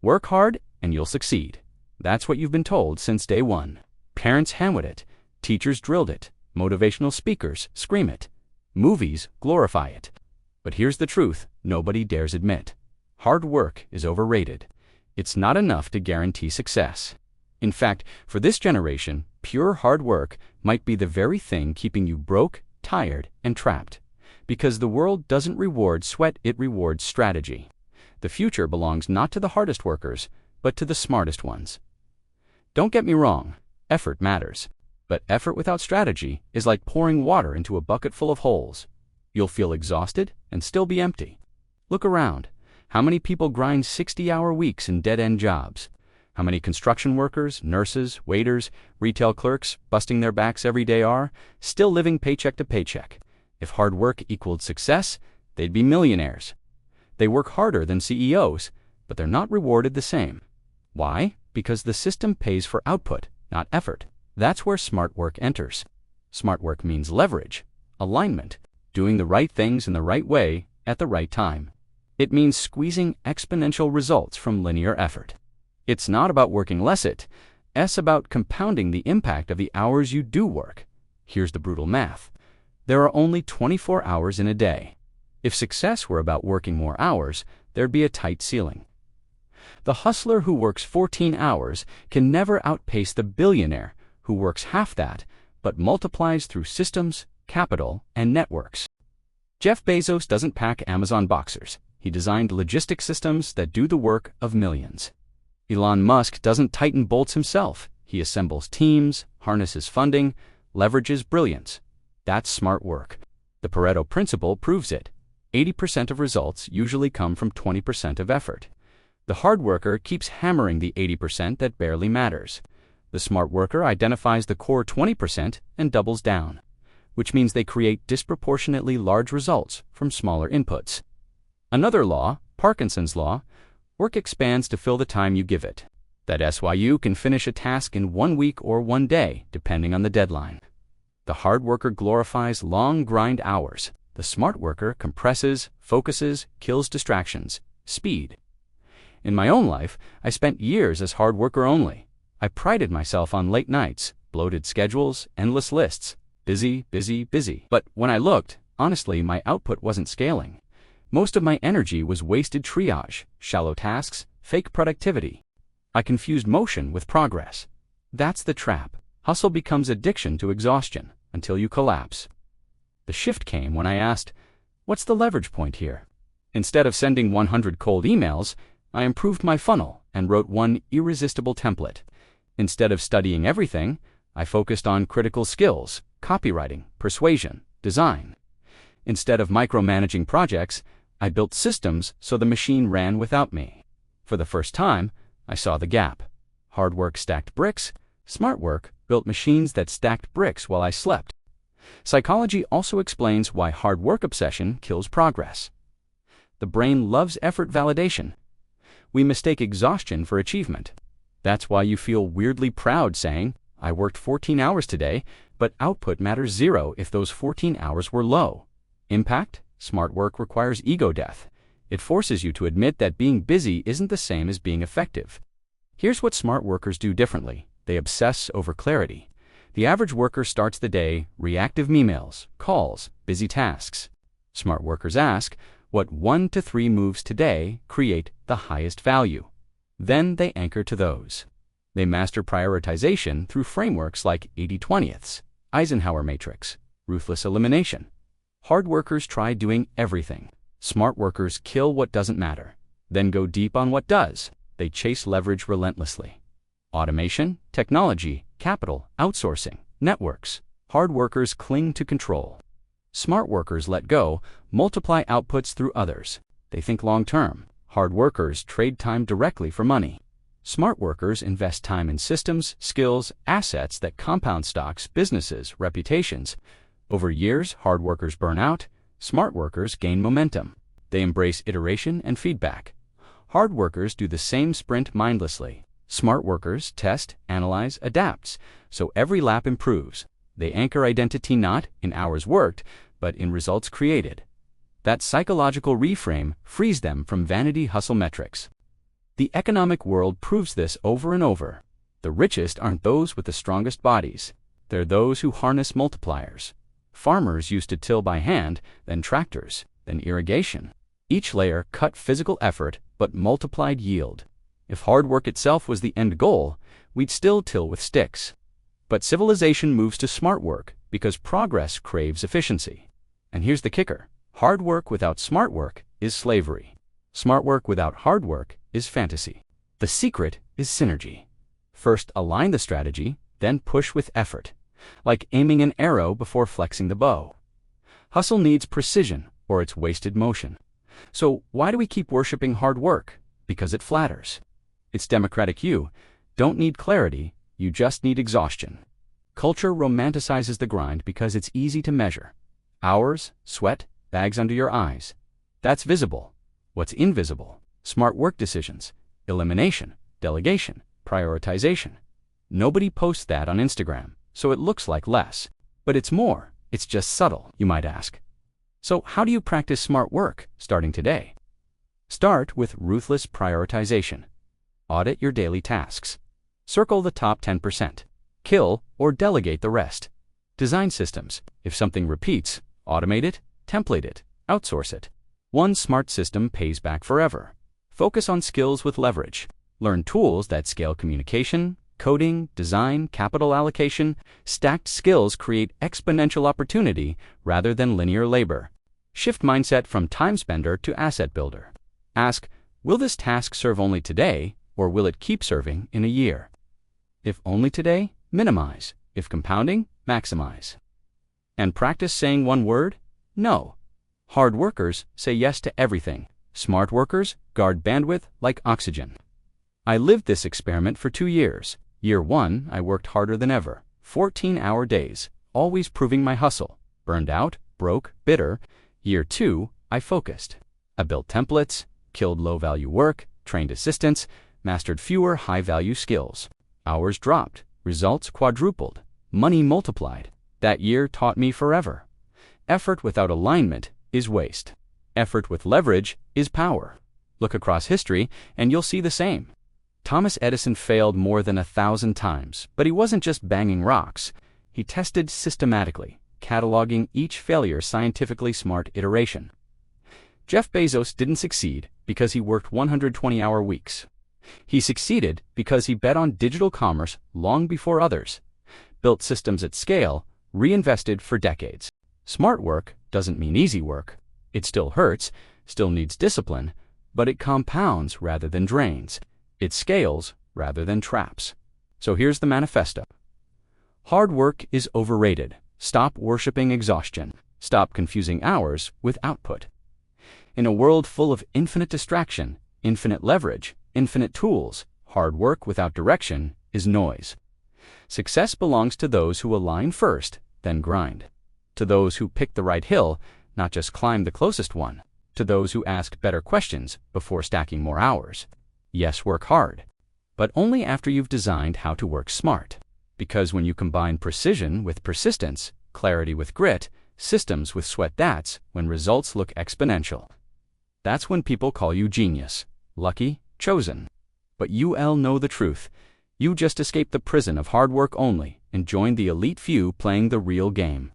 Work hard and you'll succeed. That's what you've been told since day one. Parents hammered it. Teachers drilled it. Motivational speakers scream it. Movies glorify it. But here's the truth nobody dares admit. Hard work is overrated. It's not enough to guarantee success. In fact, for this generation, pure hard work might be the very thing keeping you broke, tired, and trapped. Because the world doesn't reward sweat, it rewards strategy. The future belongs not to the hardest workers, but to the smartest ones. Don't get me wrong, effort matters. But effort without strategy is like pouring water into a bucket full of holes. You'll feel exhausted and still be empty. Look around. How many people grind 60-hour weeks in dead-end jobs? How many construction workers, nurses, waiters, retail clerks, busting their backs every day are still living paycheck to paycheck? If hard work equaled success, they'd be millionaires. They work harder than CEOs, but they're not rewarded the same. Why? Because the system pays for output, not effort. That's where smart work enters. Smart work means leverage, alignment, doing the right things in the right way at the right time. It means squeezing exponential results from linear effort. It's not about working less, it's about compounding the impact of the hours you do work. Here's the brutal math. There are only 24 hours in a day. If success were about working more hours, there'd be a tight ceiling. The hustler who works 14 hours can never outpace the billionaire who works half that, but multiplies through systems, capital, and networks. Jeff Bezos doesn't pack Amazon boxers. He designed logistic systems that do the work of millions. Elon Musk doesn't tighten bolts himself. He assembles teams, harnesses funding, leverages brilliance. That's smart work. The Pareto principle proves it. 80% of results usually come from 20% of effort. The hard worker keeps hammering the 80% that barely matters. The smart worker identifies the core 20% and doubles down, which means they create disproportionately large results from smaller inputs. Another law, Parkinson's law, work expands to fill the time you give it. That SYU can finish a task in 1 week or 1 day, depending on the deadline. The hard worker glorifies long grind hours. The smart worker compresses, focuses, kills distractions. Speed. In my own life, I spent years as hard worker only. I prided myself on late nights, bloated schedules, endless lists. Busy, busy, busy. But when I looked, honestly, my output wasn't scaling. Most of my energy was wasted triage, shallow tasks, fake productivity. I confused motion with progress. That's the trap. Hustle becomes addiction to exhaustion until you collapse. The shift came when I asked, what's the leverage point here? Instead of sending 100 cold emails, I improved my funnel and wrote one irresistible template. Instead of studying everything, I focused on critical skills, copywriting, persuasion, design. Instead of micromanaging projects, I built systems so the machine ran without me. For the first time, I saw the gap. Hard work stacked bricks. Smart work built machines that stacked bricks while I slept. Psychology also explains why hard work obsession kills progress. The brain loves effort validation. We mistake exhaustion for achievement. That's why you feel weirdly proud saying, I worked 14 hours today, but output matters 0 if those 14 hours were low. Impact? Smart work requires ego death. It forces you to admit that being busy isn't the same as being effective. Here's what smart workers do differently. They obsess over clarity. The average worker starts the day reactive emails, calls, busy tasks. Smart workers ask, what 1 to 3 moves today create the highest value? Then they anchor to those. They master prioritization through frameworks like 80/20ths, Eisenhower matrix, ruthless elimination. Hard workers try doing everything. Smart workers kill what doesn't matter, then go deep on what does. They chase leverage relentlessly. Automation, technology, capital, outsourcing, networks. Hard workers cling to control. Smart workers let go, multiply outputs through others. They think long-term. Hard workers trade time directly for money. Smart workers invest time in systems, skills, assets that compound stocks, businesses, reputations. Over years, hard workers burn out. Smart workers gain momentum. They embrace iteration and feedback. Hard workers do the same sprint mindlessly. Smart workers test, analyze, adapts, so every lap improves. They anchor identity not in hours worked, but in results created. That psychological reframe frees them from vanity hustle metrics. The economic world proves this over and over. The richest aren't those with the strongest bodies. They're those who harness multipliers. Farmers used to till by hand, then tractors, then irrigation. Each layer cut physical effort but multiplied yield. If hard work itself was the end goal, we'd still till with sticks. But civilization moves to smart work because progress craves efficiency. And here's the kicker. Hard work without smart work is slavery. Smart work without hard work is fantasy. The secret is synergy. First align the strategy, then push with effort, like aiming an arrow before flexing the bow. Hustle needs precision or it's wasted motion. So why do we keep worshiping hard work? Because it flatters. It's democratic. You don't need clarity, you just need exhaustion. Culture romanticizes the grind because it's easy to measure. Hours, sweat, bags under your eyes. That's visible. What's invisible? Smart work decisions, elimination, delegation, prioritization. Nobody posts that on Instagram, so it looks like less. But it's more. It's just subtle, you might ask. So how do you practice smart work starting today? Start with ruthless prioritization. Audit your daily tasks. Circle the top 10%. Kill or delegate the rest. Design systems. If something repeats, automate it, template it, outsource it. One smart system pays back forever. Focus on skills with leverage. Learn tools that scale communication, coding, design, capital allocation. Stacked skills create exponential opportunity rather than linear labor. Shift mindset from time spender to asset builder. Ask, will this task serve only today, or will it keep serving in a year? If only today, minimize. If compounding, maximize. And practice saying one word, no. Hard workers say yes to everything. Smart workers guard bandwidth like oxygen. I lived this experiment for 2 years. Year 1, I worked harder than ever. 14-hour days, always proving my hustle. Burned out, broke, bitter. Year 2, I focused. I built templates, killed low-value work, trained assistants, mastered fewer high-value skills. Hours dropped, results quadrupled, money multiplied. That year taught me forever. Effort without alignment is waste. Effort with leverage is power. Look across history and you'll see the same. Thomas Edison failed more than 1,000 times, but he wasn't just banging rocks. He tested systematically, cataloging each failure scientifically smart iteration. Jeff Bezos didn't succeed because he worked 120-hour weeks. He succeeded because he bet on digital commerce long before others, built systems at scale, reinvested for decades. Smart work doesn't mean easy work. It still hurts, still needs discipline, but it compounds rather than drains. It scales rather than traps. So here's the manifesto. Hard work is overrated. Stop worshiping exhaustion. Stop confusing hours with output. In a world full of infinite distraction, infinite leverage, infinite tools, hard work without direction is noise. Success belongs to those who align first, then grind. To those who pick the right hill, not just climb the closest one. To those who ask better questions before stacking more hours. Yes, work hard, but only after you've designed how to work smart. Because when you combine precision with persistence, clarity with grit, systems with sweat, that's when results look exponential. That's when people call you genius, lucky, chosen. But you'll know the truth. You just escaped the prison of hard work only and joined the elite few playing the real game.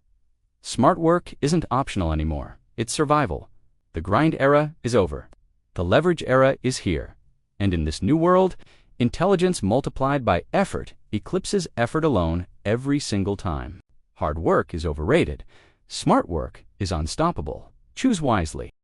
Smart work isn't optional anymore. It's survival. The grind era is over. The leverage era is here. And in this new world, intelligence multiplied by effort eclipses effort alone every single time. Hard work is overrated. Smart work is unstoppable. Choose wisely.